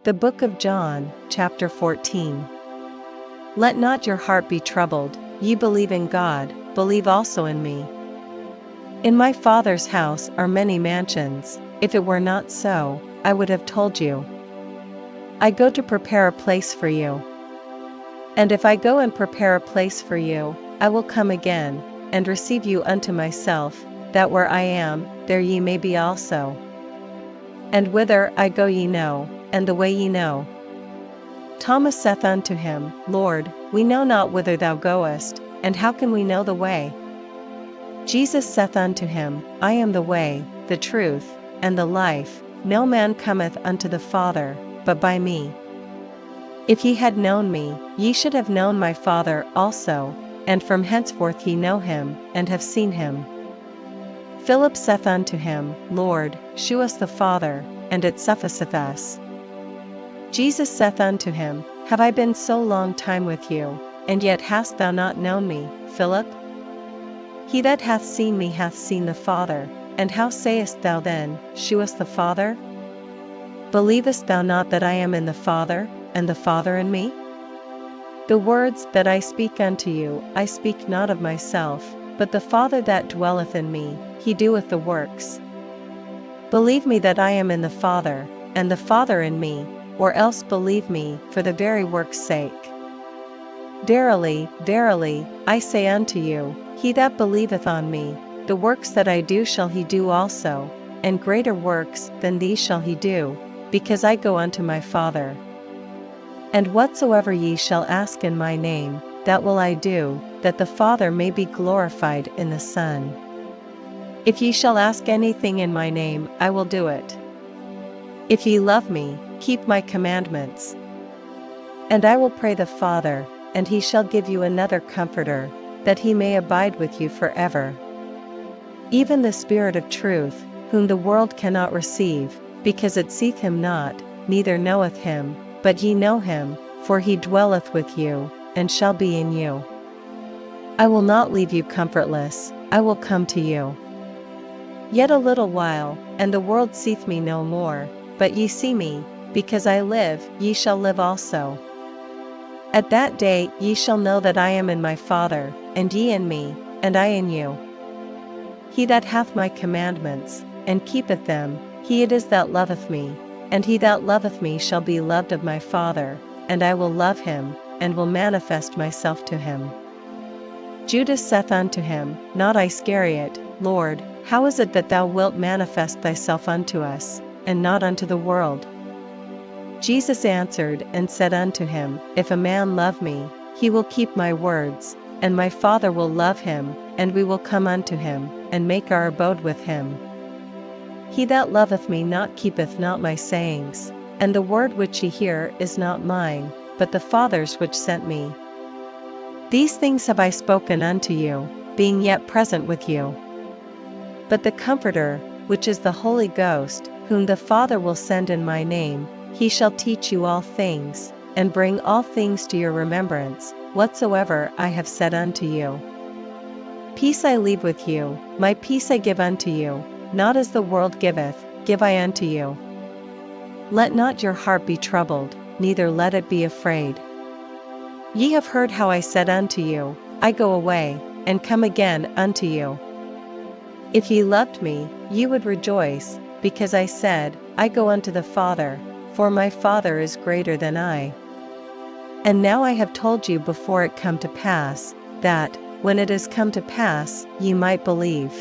The Book of John, chapter 14. Let not your heart be troubled, ye believe in God, believe also in me. In my Father's house are many mansions; if it were not so, I would have told you. I go to prepare a place for you. And if I go and prepare a place for you, I will come again, and receive you unto myself, that where I am, there ye may be also. And whither I go ye know, and the way ye know. Thomas saith unto him, Lord, we know not whither thou goest, and how can we know the way? Jesus saith unto him, I am the way, the truth, and the life; no man cometh unto the Father, but by me. If ye had known me, ye should have known my Father also, and from henceforth ye know him, and have seen him. Philip saith unto him, Lord, shew us the Father, and it sufficeth us. Jesus saith unto him, Have I been so long time with you, and yet hast thou not known me, Philip? He that hath seen me hath seen the Father, and how sayest thou then, Shew us the Father? Believest thou not that I am in the Father, and the Father in me? The words that I speak unto you, I speak not of myself, but the Father that dwelleth in me, he doeth the works. Believe me that I am in the Father, and the Father in me, or else believe me for the very work's sake. Verily, verily, I say unto you, he that believeth on me, the works that I do shall he do also, and greater works than these shall he do, because I go unto my Father. And whatsoever ye shall ask in my name, that will I do, that the Father may be glorified in the Son. If ye shall ask anything in my name, I will do it. If ye love me, keep my commandments. And I will pray the Father, and he shall give you another Comforter, that he may abide with you forever. Even the Spirit of truth, whom the world cannot receive, because it seeth him not, neither knoweth him, but ye know him, for he dwelleth with you, and shall be in you. I will not leave you comfortless, I will come to you. Yet a little while, and the world seeth me no more, but ye see me; because I live, ye shall live also. At that day ye shall know that I am in my Father, and ye in me, and I in you. He that hath my commandments, and keepeth them, he it is that loveth me, and he that loveth me shall be loved of my Father, and I will love him, and will manifest myself to him. Judas saith unto him, not Iscariot, Lord, how is it that thou wilt manifest thyself unto us, and not unto the world? Jesus answered and said unto him, If a man love me, he will keep my words, and my Father will love him, and we will come unto him, and make our abode with him. He that loveth me not keepeth not my sayings, and the word which ye hear is not mine, but the Father's which sent me. These things have I spoken unto you, being yet present with you. But the Comforter, which is the Holy Ghost, whom the Father will send in my name, he shall teach you all things, and bring all things to your remembrance, whatsoever I have said unto you. Peace I leave with you, my peace I give unto you, not as the world giveth, give I unto you. Let not your heart be troubled, neither let it be afraid. Ye have heard how I said unto you, I go away, and come again unto you. If ye loved me, ye would rejoice, because I said, I go unto the Father, for my Father is greater than I. And now I have told you before it come to pass, that, when it is come to pass, ye might believe.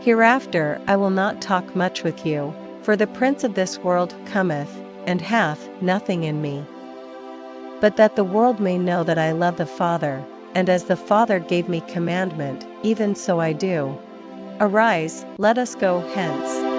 Hereafter I will not talk much with you, for the prince of this world cometh, and hath nothing in me. But that the world may know that I love the Father, and as the Father gave me commandment, even so I do. Arise, let us go hence.